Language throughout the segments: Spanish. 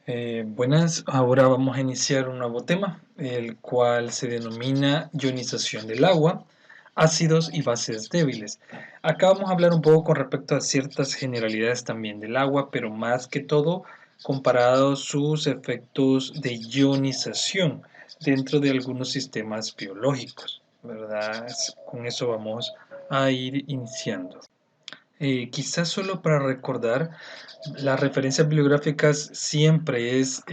Buenas, ahora vamos a iniciar un nuevo tema, el cual se denomina ionización del agua, ácidos y bases débiles. Acá vamos a hablar un poco con respecto a ciertas generalidades también del agua, pero más que todo comparado sus efectos de ionización dentro de algunos sistemas biológicos, ¿verdad? Con eso vamos a ir iniciando. Quizás solo para recordar, las referencias bibliográficas siempre es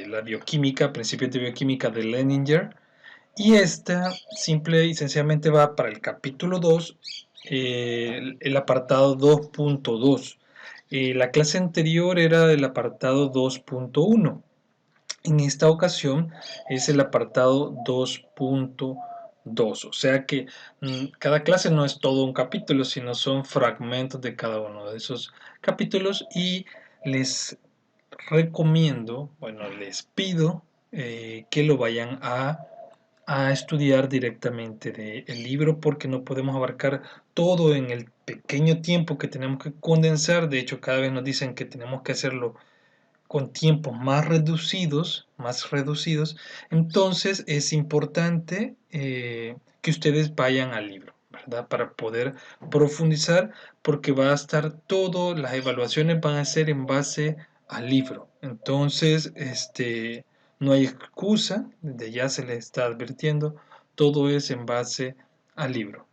la bioquímica, principios de bioquímica de Leninger, y esta simple y sencillamente va para el capítulo 2, el apartado 2.2. La clase anterior era del apartado 2.1. En esta ocasión es el apartado 2.2, o sea que cada clase no es todo un capítulo, sino son fragmentos de cada uno de esos capítulos y les recomiendo, bueno, les pido que lo vayan a estudiar directamente del libro porque no podemos abarcar todo en el pequeño tiempo que tenemos que condensar. De hecho, cada vez nos dicen que tenemos que hacerlo con tiempos más reducidos, entonces es importante que ustedes vayan al libro, ¿verdad? Para poder profundizar, porque va a estar todo, las evaluaciones van a ser en base al libro. Entonces, no hay excusa, desde ya se les está advirtiendo, todo es en base al libro.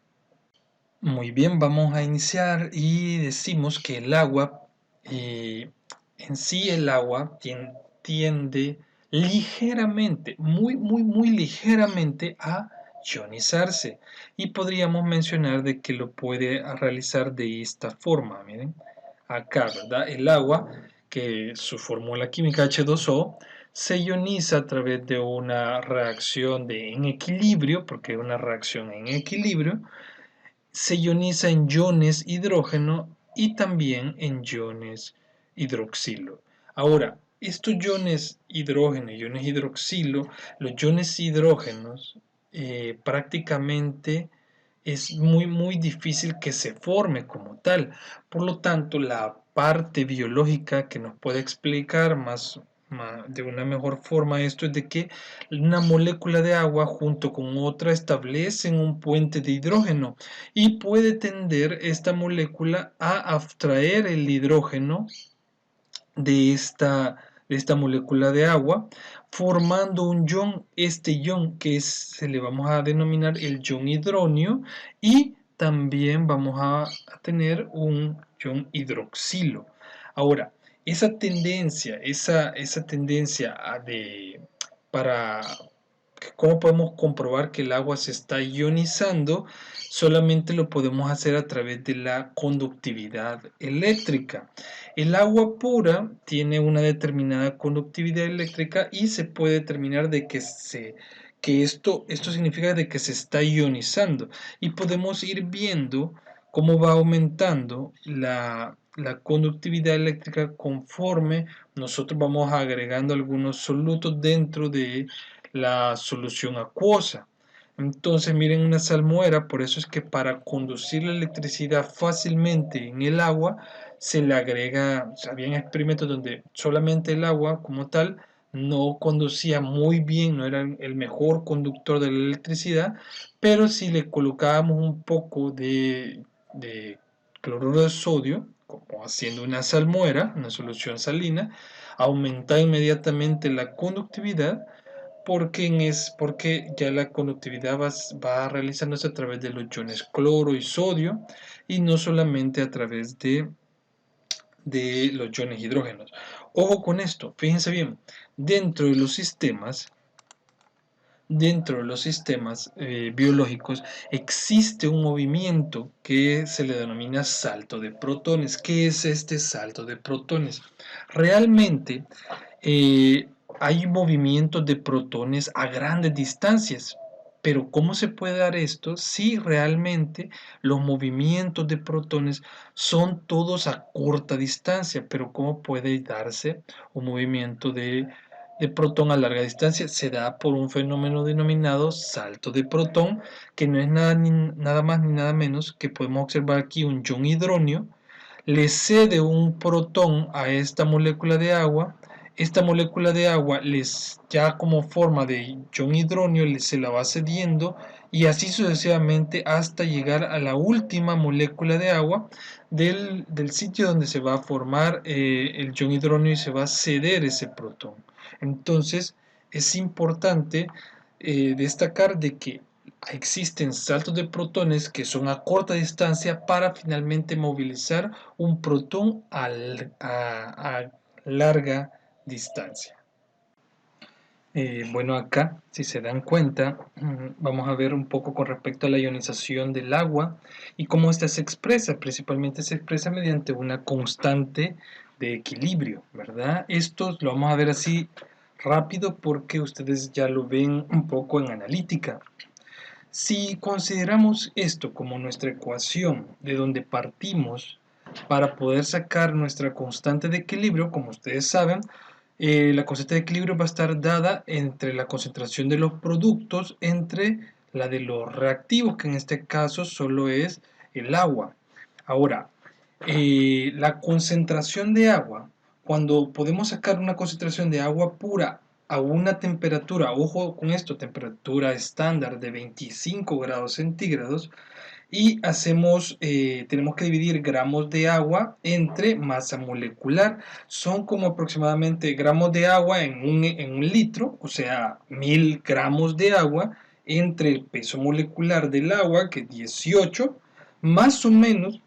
Muy bien, vamos a iniciar y decimos que el agua, en sí el agua tiende ligeramente, muy ligeramente a ionizarse. Y podríamos mencionar de que lo puede realizar de esta forma, miren, acá, ¿verdad? El agua, que su fórmula química H2O, se ioniza a través de una reacción en equilibrio, porque es una reacción en equilibrio, se ioniza en iones hidrógeno y también en iones hidroxilo. Ahora, estos iones hidrógeno y iones hidroxilo, los iones hidrógenos prácticamente es muy difícil que se forme como tal. Por lo tanto, la parte biológica que nos puede explicar de una mejor forma esto es de que una molécula de agua junto con otra establecen un puente de hidrógeno y puede tender esta molécula a abstraer el hidrógeno de esta molécula de agua, formando un ion, este ion se le vamos a denominar el ion hidronio, y también vamos a tener un ion hidroxilo. Ahora, esa tendencia para cómo podemos comprobar que el agua se está ionizando, solamente lo podemos hacer a través de la conductividad eléctrica. El agua pura tiene una determinada conductividad eléctrica y se puede determinar de que esto significa de que se está ionizando, y podemos ir viendo cómo va aumentando la conductividad eléctrica conforme nosotros vamos agregando algunos solutos dentro de la solución acuosa. Entonces miren una salmuera, por eso es que para conducir la electricidad fácilmente en el agua se le agrega, o sea, había experimentos donde solamente el agua como tal no conducía muy bien, no era el mejor conductor de la electricidad, pero si le colocábamos un poco de cloruro de sodio, como haciendo una salmuera, una solución salina, aumenta inmediatamente la conductividad, porque ya la conductividad va realizándose a través de los iones cloro y sodio, y no solamente a través de los iones hidrógenos. Ojo con esto, fíjense bien, dentro de los sistemas, biológicos existe un movimiento que se le denomina salto de protones. ¿Qué es este salto de protones? Realmente eh, hay movimientos de protones a grandes distancias, pero ¿cómo se puede dar esto si realmente los movimientos de protones son todos a corta distancia? Pero ¿cómo puede darse un movimiento de protón a larga distancia? Se da por un fenómeno denominado salto de protón, que no es nada más ni nada menos que podemos observar aquí un ion hidronio. le cede un protón a esta molécula de agua. Esta molécula de agua ya como forma de ion hidronio se la va cediendo y así sucesivamente hasta llegar a la última molécula de agua del sitio donde se va a formar el ion hidronio y se va a ceder ese protón. Entonces es importante destacar de que existen saltos de protones que son a corta distancia para finalmente movilizar un protón a larga distancia. Bueno, acá, si se dan cuenta, vamos a ver un poco con respecto a la ionización del agua y cómo ésta se expresa. Principalmente se expresa mediante una constante de equilibrio, ¿verdad? Esto lo vamos a ver así rápido porque ustedes ya lo ven un poco en analítica. Si consideramos esto como nuestra ecuación de donde partimos para poder sacar nuestra constante de equilibrio, como ustedes saben, la constante de equilibrio va a estar dada entre la concentración de los productos entre la de los reactivos, que en este caso solo es el agua. Ahora, la concentración de agua, cuando podemos sacar una concentración de agua pura a una temperatura, ojo con esto, temperatura estándar de 25 grados centígrados, y tenemos que dividir gramos de agua entre masa molecular. Son como aproximadamente gramos de agua en un litro, o sea, 1000 gramos de agua entre el peso molecular del agua, que es 18, más o menos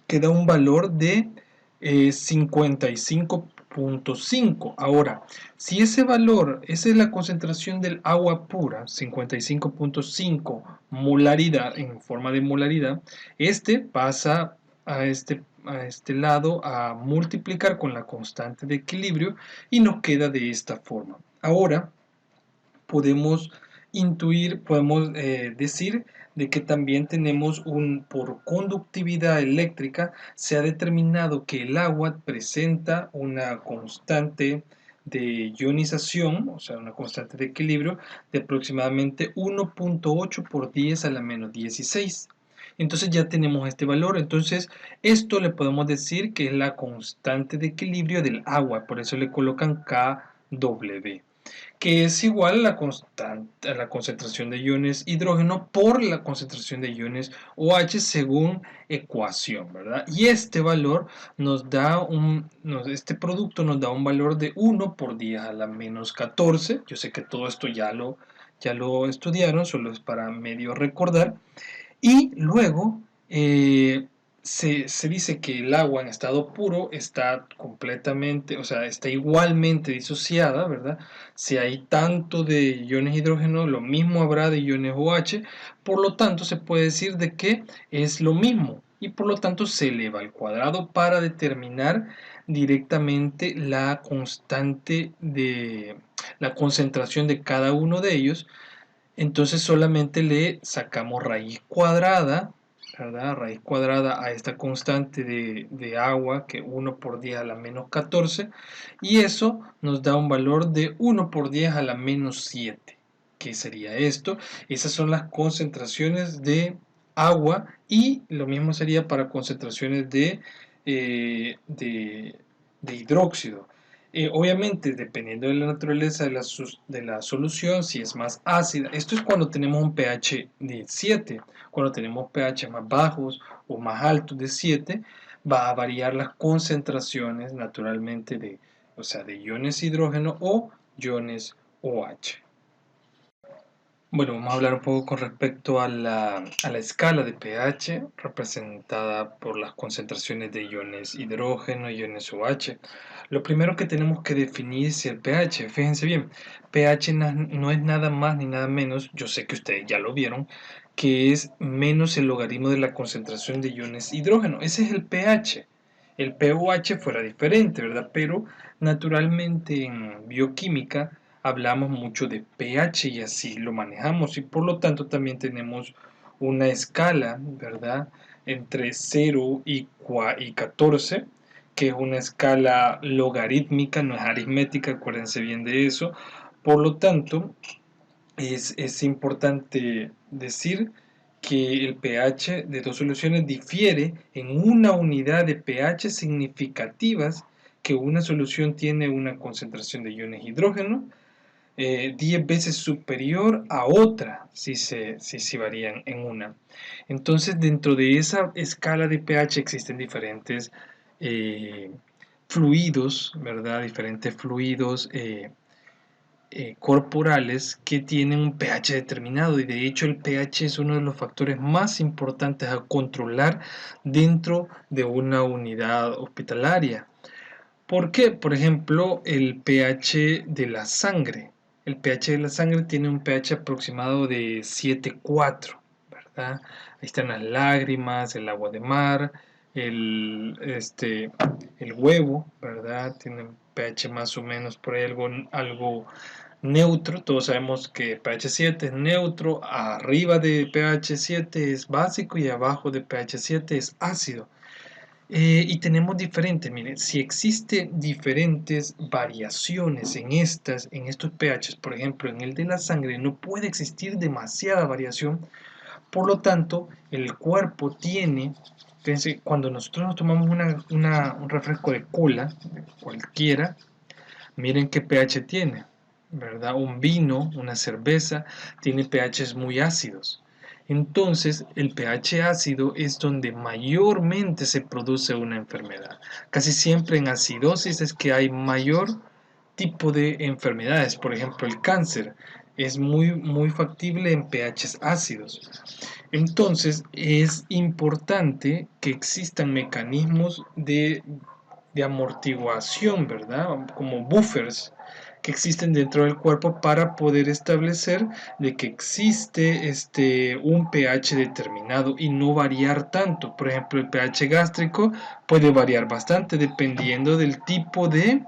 queda un valor de 55.5. Ahora, si ese valor, esa es la concentración del agua pura, 55.5 molaridad, en forma de molaridad, este pasa a este lado a multiplicar con la constante de equilibrio y nos queda de esta forma. Ahora, podemos podemos decir de que también tenemos por conductividad eléctrica, se ha determinado que el agua presenta una constante de ionización, o sea, una constante de equilibrio de aproximadamente 1.8 por 10 a la menos 16. Entonces ya tenemos este valor, entonces esto le podemos decir que es la constante de equilibrio del agua, por eso le colocan KW, que es igual a a la concentración de iones hidrógeno por la concentración de iones OH según ecuación, ¿verdad? Y este valor este producto nos da un valor de 1 por 10 a la menos 14. Yo sé que todo esto ya lo estudiaron, solo es para medio recordar. Y luego se dice que el agua en estado puro está completamente, o sea, está igualmente disociada, ¿verdad? Si hay tanto de iones hidrógeno, lo mismo habrá de iones OH, por lo tanto se puede decir de que es lo mismo y por lo tanto se eleva al cuadrado para determinar directamente la constante de la concentración de cada uno de ellos. Entonces solamente le sacamos raíz cuadrada, ¿verdad? Raíz cuadrada a esta constante de agua, que 1 por 10 a la menos 14, y eso nos da un valor de 1 por 10 a la menos 7. ¿Qué sería esto? Esas son las concentraciones de agua y lo mismo sería para concentraciones de hidróxido. Obviamente, dependiendo de la naturaleza de la solución, si es más ácida, esto es cuando tenemos un pH de 7, cuando tenemos pH más bajos o más altos de 7, va a variar las concentraciones naturalmente o sea, de iones hidrógeno o iones OH. Bueno, vamos a hablar un poco con respecto a a la escala de pH representada por las concentraciones de iones hidrógeno y iones OH. Lo primero que tenemos que definir es el pH. Fíjense bien, pH no es nada más ni nada menos, yo sé que ustedes ya lo vieron, que es menos el logaritmo de la concentración de iones hidrógeno. Ese es el pH. El pOH fuera diferente, ¿verdad? Pero naturalmente en bioquímica hablamos mucho de pH y así lo manejamos y por lo tanto también tenemos una escala, ¿verdad? Entre 0 y 14, que es una escala logarítmica, no es aritmética, acuérdense bien de eso. Por lo tanto, es importante decir que el pH de dos soluciones difiere en una unidad de pH significativas, que una solución tiene una concentración de iones hidrógeno 10 veces superior a otra si varían en una. Entonces, dentro de esa escala de pH existen diferentes fluidos, ¿verdad? Diferentes fluidos corporales que tienen un pH determinado, y de hecho el pH es uno de los factores más importantes a controlar dentro de una unidad hospitalaria. ¿Por qué? Por ejemplo, el pH de la sangre. El pH de la sangre tiene un pH aproximado de 7,4, ¿verdad? Ahí están las lágrimas, el agua de mar, el huevo, ¿verdad? Tiene un pH más o menos por ahí algo neutro. Todos sabemos que pH 7 es neutro, arriba de pH 7 es básico y abajo de pH 7 es ácido. Y tenemos diferentes, miren, si existen diferentes variaciones en estos pHs, por ejemplo, en el de la sangre no puede existir demasiada variación, por lo tanto, el cuerpo tiene, fíjense, cuando nosotros nos tomamos un refresco de cola, cualquiera, miren qué pH tiene, ¿verdad? Un vino, una cerveza, tiene pHs muy ácidos. Entonces, el pH ácido es donde mayormente se produce una enfermedad. Casi siempre en acidosis es que hay mayor tipo de enfermedades. Por ejemplo, el cáncer es muy factible en pHs ácidos. Entonces, es importante que existan mecanismos de amortiguación, ¿verdad? Como buffers que existen dentro del cuerpo para poder establecer de que existe un pH determinado y no variar tanto. Por ejemplo, el pH gástrico puede variar bastante dependiendo del tipo de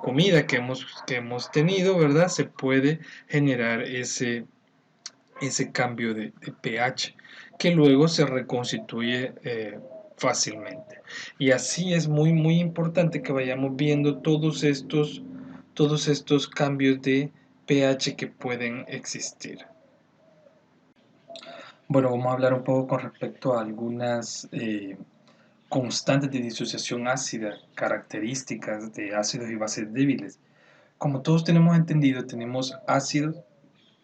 comida que hemos tenido, ¿verdad? Se puede generar ese cambio de pH que luego se reconstituye fácilmente. Y así es muy importante que vayamos viendo todos estos cambios de pH que pueden existir. Bueno, vamos a hablar un poco con respecto a algunas constantes de disociación ácida, características de ácidos y bases débiles. Como todos tenemos entendido, tenemos ácidos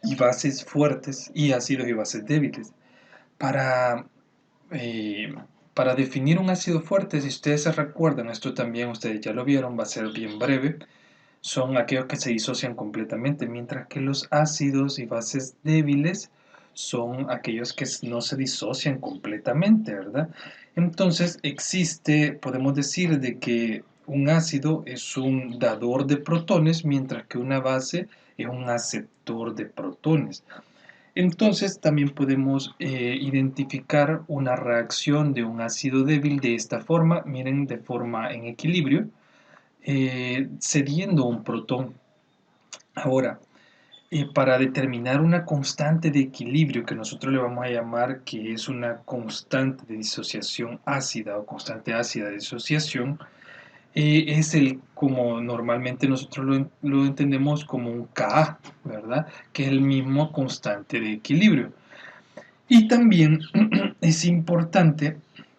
y bases fuertes y ácidos y bases débiles. Para, eh, para definir un ácido fuerte, si ustedes se recuerdan, esto también ustedes ya lo vieron, va a ser bien breve, son aquellos que se disocian completamente, mientras que los ácidos y bases débiles son aquellos que no se disocian completamente, ¿verdad? Entonces podemos decir de que un ácido es un dador de protones, mientras que una base es un aceptor de protones. Entonces también podemos identificar una reacción de un ácido débil de esta forma, miren, de forma en equilibrio, cediendo un protón. Ahora, para determinar una constante de equilibrio que nosotros le vamos a llamar que es una constante de disociación ácida o constante ácida de disociación, es como normalmente nosotros lo entendemos como un Ka, ¿verdad? Que es el mismo constante de equilibrio. Y también es importante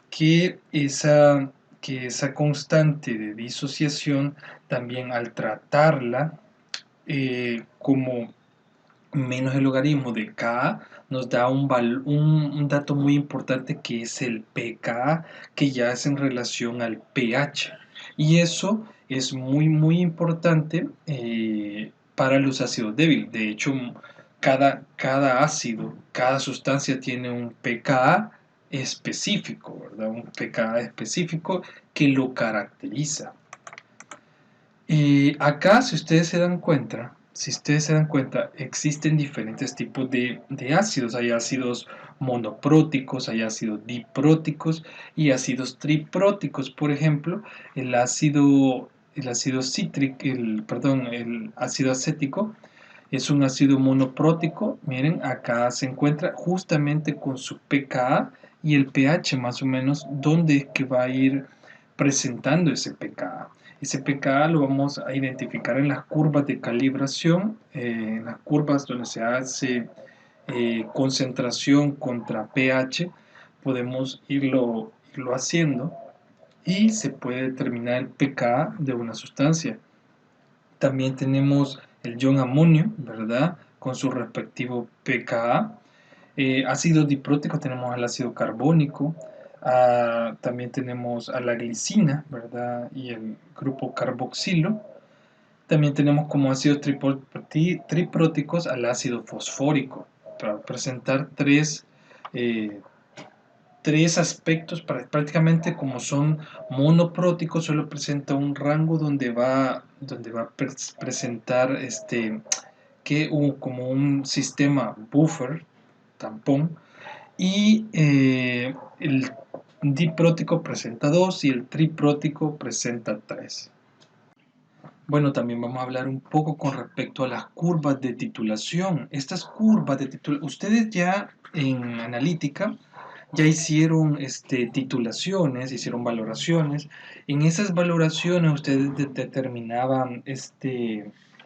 que esa constante de disociación, también al tratarla como menos el logaritmo de Ka, nos da un dato muy importante que es el pKa, que ya es en relación al pH. Y eso es muy importante para los ácidos débiles. De hecho, cada ácido, cada sustancia tiene un pKa específico, ¿verdad? Un pKa específico que lo caracteriza. Y acá, si ustedes se dan cuenta, existen diferentes tipos de ácidos. Hay ácidos monopróticos, hay ácidos dipróticos y ácidos tripróticos. Por ejemplo, el ácido cítrico, el ácido acético es un ácido monoprótico. Miren, acá se encuentra justamente con su pKa y el pH más o menos, donde es que va a ir presentando ese pKa. Ese pKa lo vamos a identificar en las curvas de calibración, en las curvas donde se hace concentración contra pH, podemos irlo haciendo y se puede determinar el pKa de una sustancia. También tenemos el ion amonio, ¿verdad? Con su respectivo pKa. Ácidos dipróticos tenemos el ácido carbónico, también tenemos a la glicina, ¿verdad? Y el grupo carboxilo. También tenemos como ácidos tripróticos al ácido fosfórico, para presentar eh, tres aspectos. Prácticamente como son monopróticos, solo presenta un rango donde va a presentar como un sistema buffer, tampón, y el diprótico presenta 2 y el triprótico presenta 3. Bueno, también vamos a hablar un poco con respecto a las curvas de titulación. Estas curvas de titulación, ustedes ya en analítica ya hicieron titulaciones, hicieron valoraciones. En esas valoraciones ustedes determinaban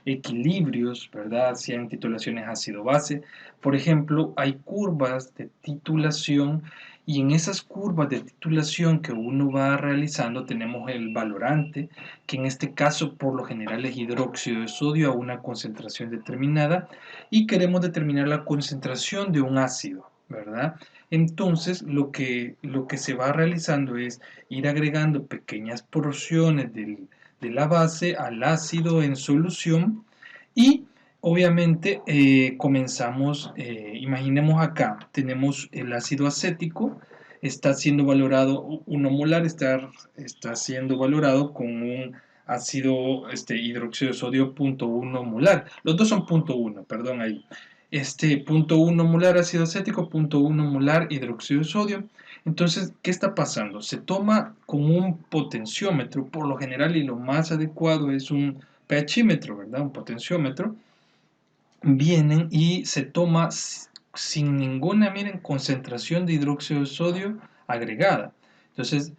equilibrios, ¿verdad? Hacían titulaciones ácido-base. Por ejemplo, hay curvas de titulación y en esas curvas de titulación que uno va realizando tenemos el valorante, que en este caso por lo general es hidróxido de sodio a una concentración determinada, y queremos determinar la concentración de un ácido, ¿verdad? Entonces lo que se va realizando es ir agregando pequeñas porciones de la base al ácido en solución y obviamente comenzamos, imaginemos acá, tenemos el ácido acético, está siendo valorado 1 molar, está siendo valorado con un ácido hidróxido de sodio 0.1 molar. Los dos son 0.1, perdón ahí. 0.1 molar ácido acético, 0.1 molar hidróxido de sodio. Entonces, ¿qué está pasando? Se toma con un potenciómetro, por lo general, y lo más adecuado es un pHímetro, ¿verdad? Un potenciómetro. Vienen y se toma sin ninguna, miren, concentración de hidróxido de sodio agregada. Entonces,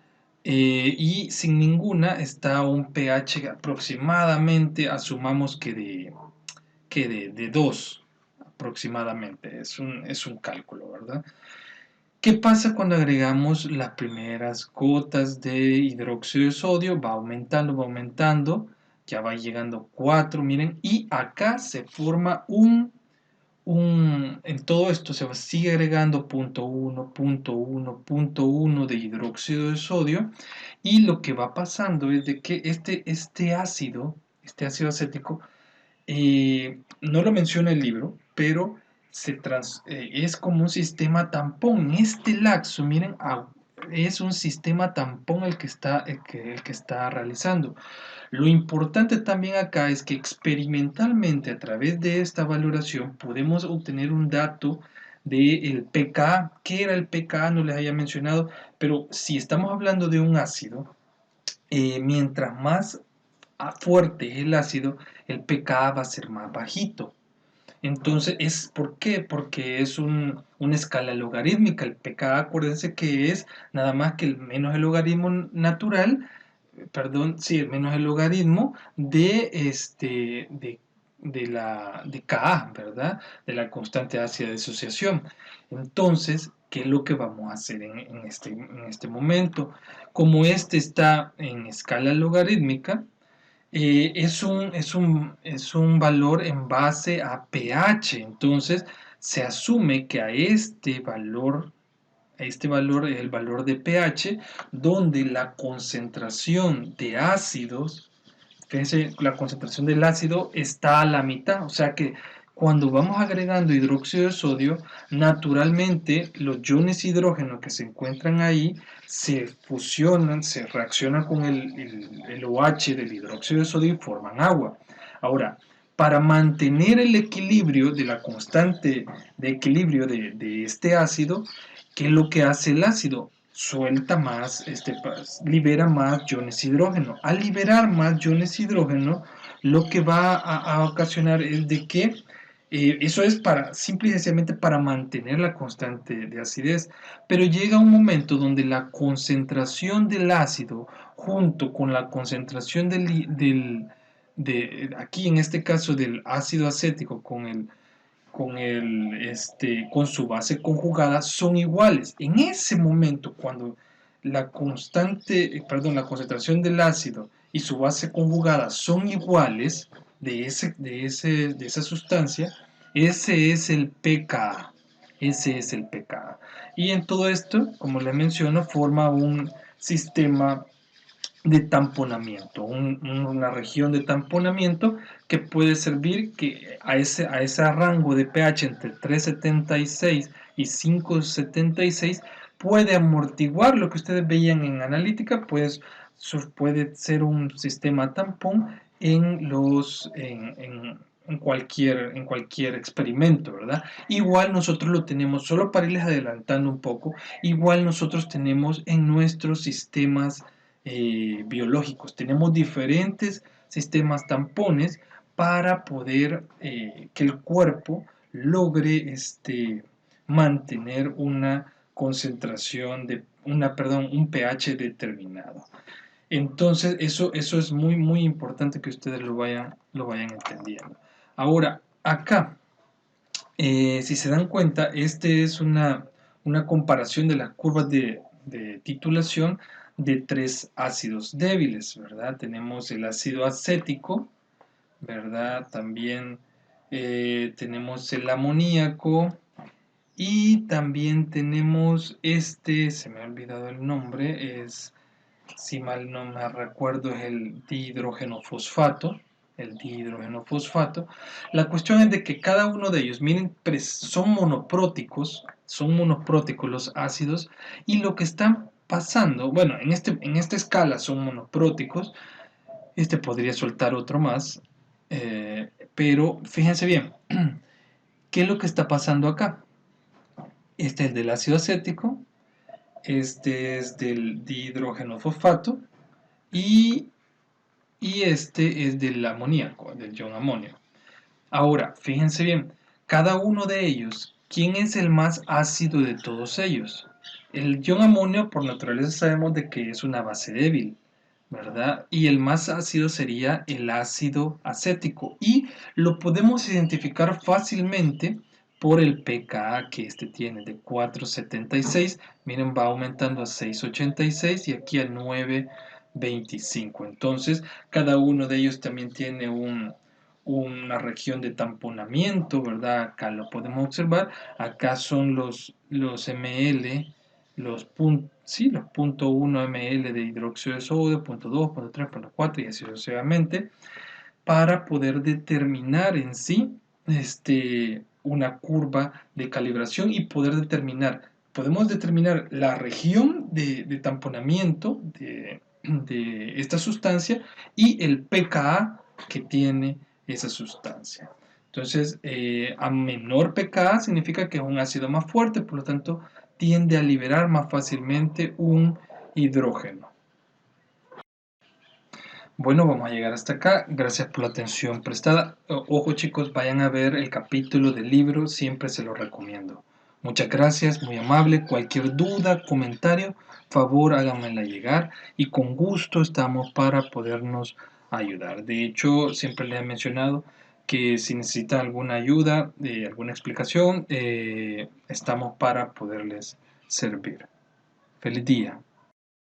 y sin ninguna está un pH aproximadamente, asumamos que de 2 aproximadamente, es un cálculo, ¿verdad? ¿Qué pasa cuando agregamos las primeras gotas de hidróxido de sodio? Va aumentando, ya va llegando a 4, miren, y acá se forma en todo esto se sigue agregando 0.1, 0.1, 0.1 de hidróxido de sodio, y lo que va pasando es de que este ácido acético, no lo menciona el libro, pero es como un sistema tampón. Este laxo, miren, es un sistema tampón el que está realizando. Lo importante también acá es que experimentalmente a través de esta valoración podemos obtener un dato del pKa. ¿Qué era el pKa? No les había mencionado, pero si estamos hablando de un ácido, mientras más fuerte es el ácido, el pKa va a ser más bajito. Entonces, ¿por qué? Porque es una escala logarítmica. El pKa, acuérdense que es nada más que menos el logaritmo natural, perdón, sí, menos el logaritmo de Ka, ¿verdad? De la constante ácida de asociación. Entonces, ¿qué es lo que vamos a hacer en este momento? Como este está en escala logarítmica, es un valor en base a pH. Entonces, se asume que a este valor es el valor de pH, donde la concentración de ácidos, fíjense, la concentración del ácido está a la mitad, o sea que cuando vamos agregando hidróxido de sodio, naturalmente los iones hidrógeno que se encuentran ahí se fusionan, se reaccionan con el OH del hidróxido de sodio y forman agua. Ahora, para mantener el equilibrio de la constante de equilibrio de este ácido, ¿qué es lo que hace el ácido? Suelta más, libera más iones hidrógeno. Al liberar más iones hidrógeno, lo que va a ocasionar es de que eso es simple y sencillamente para mantener la constante de acidez, pero llega un momento donde la concentración del ácido junto con la concentración aquí en este caso del ácido acético con con su base conjugada son iguales. En ese momento, cuando la concentración del ácido y su base conjugada son iguales de esa sustancia, ese es el pKa. Ese es el pKa. Y en todo esto, como le menciono, forma un sistema de tamponamiento, una región de tamponamiento que puede servir a ese rango de pH entre 3,76 y 5,76 puede amortiguar lo que ustedes veían en analítica, pues puede ser un sistema tampón en cualquier experimento, ¿verdad? Igual nosotros lo tenemos, solo para irles adelantando un poco, igual nosotros tenemos en nuestros sistemas biológicos. Tenemos diferentes sistemas tampones para poder que el cuerpo logre mantener una concentración un pH determinado. Entonces, eso es muy, muy importante que ustedes lo vayan entendiendo. Ahora, acá, si se dan cuenta, este es una comparación de las curvas de titulación de tres ácidos débiles, ¿verdad? Tenemos el ácido acético, ¿verdad? También tenemos el amoníaco y también tenemos se me ha olvidado el nombre, si mal no me recuerdo, es el dihidrógeno fosfato. El dihidrógeno fosfato. La cuestión es de que cada uno de ellos, miren, son monopróticos los ácidos, y lo que está pasando, bueno, en esta escala son monopróticos, podría soltar otro más, pero fíjense bien, ¿qué es lo que está pasando acá? Este es del ácido acético, este es del dihidrógeno fosfato, y este es del amoníaco, del ion amonio. Ahora, fíjense bien, cada uno de ellos, ¿quién es el más ácido de todos ellos? El ion amonio, por naturaleza, sabemos de que es una base débil, ¿verdad? Y el más ácido sería el ácido acético. Y lo podemos identificar fácilmente por el pKa que este tiene, de 4,76. Miren, va aumentando a 6,86 y aquí a 9,25. Entonces, cada uno de ellos también tiene una región de tamponamiento, ¿verdad? Acá lo podemos observar. Acá son los ml, los punto 1 ml de hidróxido de sodio, punto 2, punto 3, punto 4 y así sucesivamente, para poder determinar en sí una curva de calibración y podemos determinar la región de tamponamiento de esta sustancia y el pKa que tiene esa sustancia. Entonces, a menor pKa significa que es un ácido más fuerte, por lo tanto, tiende a liberar más fácilmente un hidrógeno. Bueno, vamos a llegar hasta acá. Gracias por la atención prestada. Ojo chicos, vayan a ver el capítulo del libro, siempre se lo recomiendo. Muchas gracias, muy amable. Cualquier duda, comentario, favor háganmela llegar y con gusto estamos para podernos ayudar. De hecho, siempre les he mencionado que si necesitan alguna ayuda, alguna explicación, estamos para poderles servir. Feliz día.